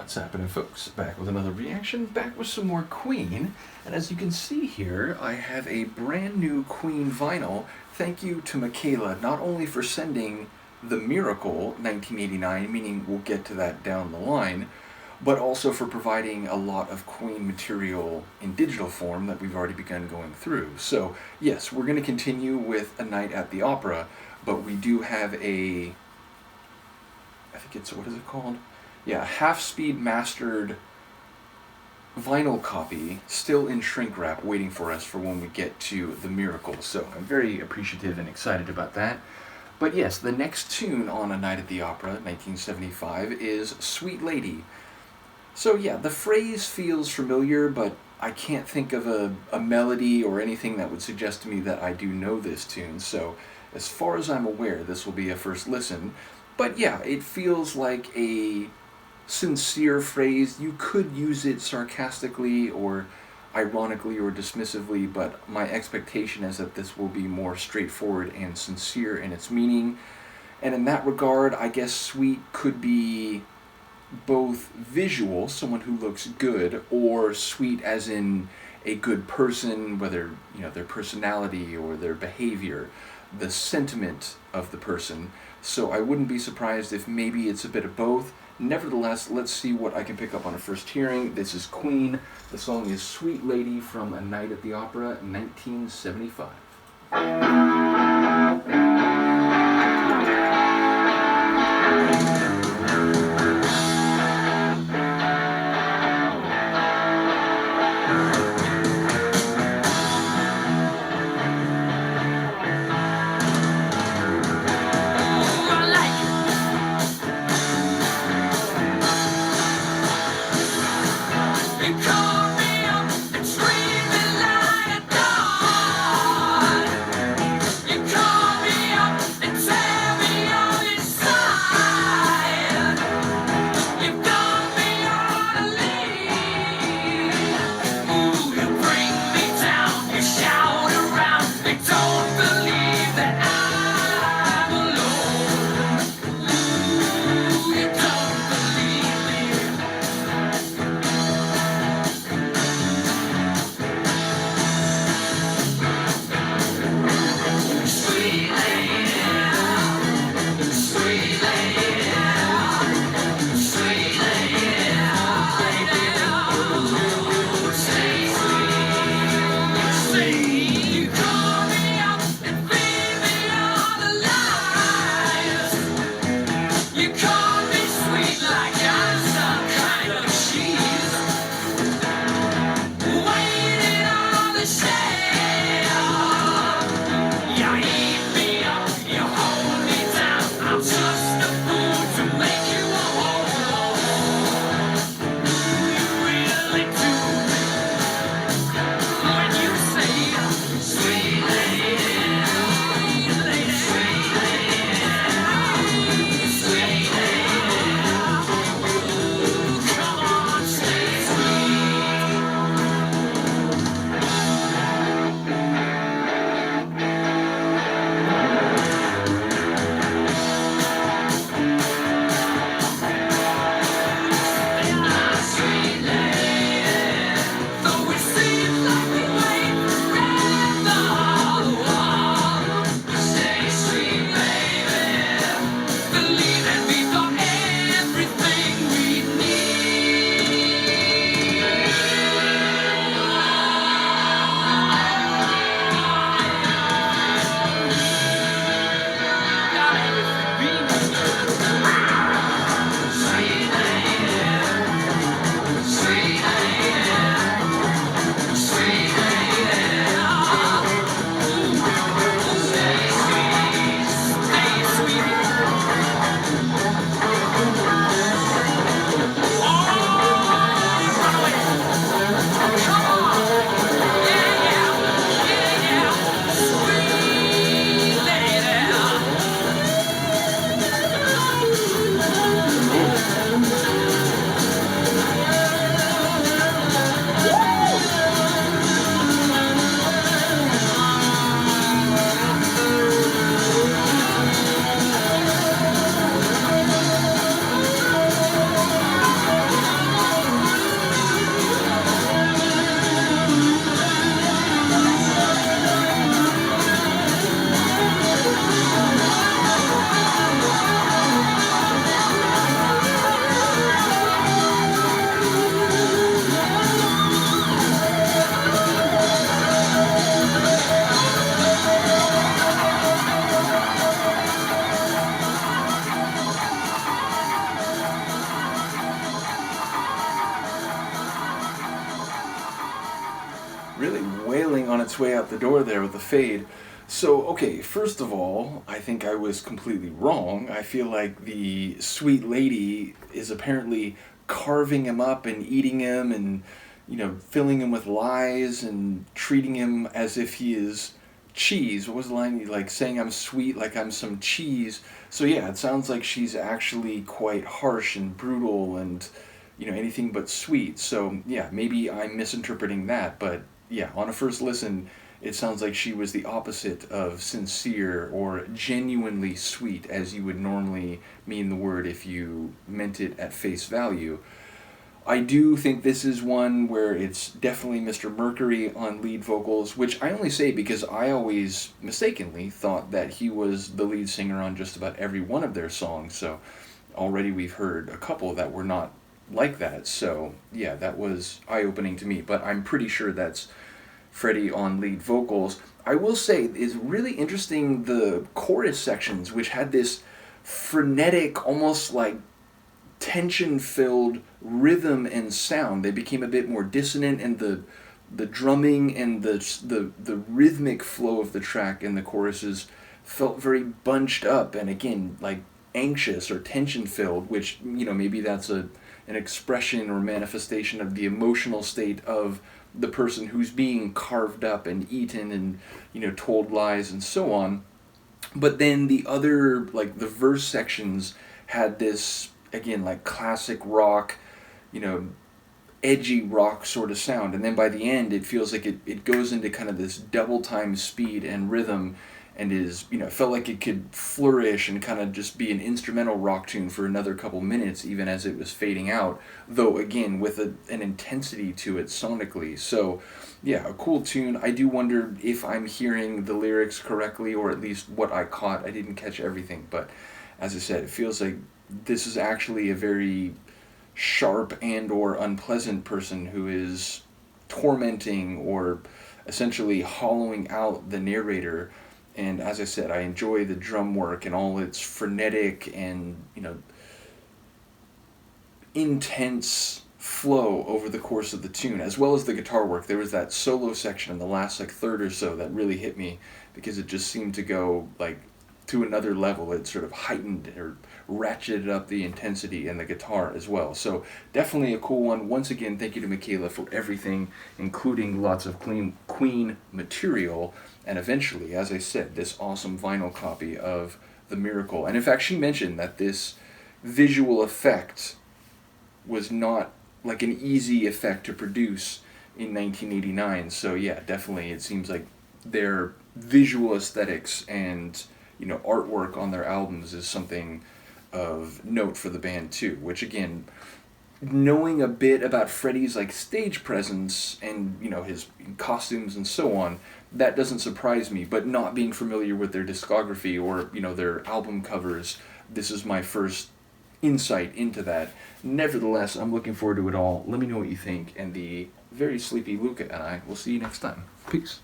What's happening, folks? Back with another reaction, back with some more Queen. And as you can see here, I have a brand new Queen vinyl. Thank you to Michaela, not only for sending The Miracle 1989, meaning we'll get to that down the line, but also for providing a lot of Queen material in digital form that we've already begun going through. So yes, we're going to continue with A Night at the Opera, but we do have a, I think it's, what is it called? Yeah, half-speed mastered vinyl copy still in shrink wrap waiting for us for when we get to The Miracle. So I'm very appreciative and excited about that. But yes, the next tune on A Night at the Opera, 1975, is Sweet Lady. So yeah, the phrase feels familiar, but I can't think of a melody or anything that would suggest to me that I do know this tune. So as far as I'm aware, this will be a first listen. But yeah, it feels like a sincere phrase. You could use it sarcastically or ironically or dismissively, but my expectation is that this will be more straightforward and sincere in its meaning. And in that regard, I guess sweet could be both visual, someone who looks good, or sweet as in a good person, whether their personality or their behavior, the sentiment of the person. So I wouldn't be surprised if maybe it's a bit of both. Nevertheless, let's see what I can pick up on a first hearing. This is Queen. The song is Sweet Lady from A Night at the Opera, 1975. really wailing on its way out the door there with the fade. So, okay, first of all, I think I was completely wrong. I feel like the sweet lady is apparently carving him up and eating him and, filling him with lies and treating him as if he is cheese. What was the line? Like saying I'm sweet like I'm some cheese. So, yeah, it sounds like she's actually quite harsh and brutal and, anything but sweet. So, yeah, maybe I'm misinterpreting that, but yeah, on a first listen, it sounds like she was the opposite of sincere or genuinely sweet, as you would normally mean the word if you meant it at face value. I do think this is one where it's definitely Mr. Mercury on lead vocals, which I only say because I always mistakenly thought that he was the lead singer on just about every one of their songs. So already we've heard a couple that were not like that. So yeah, that was eye-opening to me, but I'm pretty sure that's Freddie on lead vocals. I will say it's really interesting the chorus sections, which had this frenetic, almost like tension-filled rhythm and sound. They became a bit more dissonant, and the drumming and the rhythmic flow of the track in the choruses felt very bunched up and again like anxious or tension-filled, which maybe that's an expression or manifestation of the emotional state of the person who's being carved up and eaten and told lies and so on. But then the other, like the verse sections, had this again like classic rock, edgy rock sort of sound, and then by the end it feels like it goes into kind of this double time speed and rhythm, and is felt like it could flourish and kind of just be an instrumental rock tune for another couple minutes even as it was fading out, though again with an intensity to it sonically. So yeah, a cool tune. I do wonder if I'm hearing the lyrics correctly, or at least what I caught. I didn't catch everything, but as I said, it feels like this is actually a very sharp and or unpleasant person who is tormenting or essentially hollowing out the narrator. And as I said, I enjoy the drum work and all its frenetic and intense flow over the course of the tune, as well as the guitar work. There was that solo section in the last like third or so that really hit me because it just seemed to go like to another level. It sort of heightened or ratcheted up the intensity in the guitar as well. So definitely a cool one. Once again, thank you to Michaela for everything, including lots of Queen material, and eventually, as I said, this awesome vinyl copy of The Miracle. And in fact, she mentioned that this visual effect was not like an easy effect to produce in 1989. So yeah, definitely it seems like their visual aesthetics and artwork on their albums is something of note for the band too, which again, knowing a bit about Freddie's like stage presence and his costumes and so on, that doesn't surprise me. But not being familiar with their discography or their album covers, this is my first insight into that. Nevertheless, I'm looking forward to it all. Let me know what you think, and the very sleepy Luca and I will see you next time. Peace.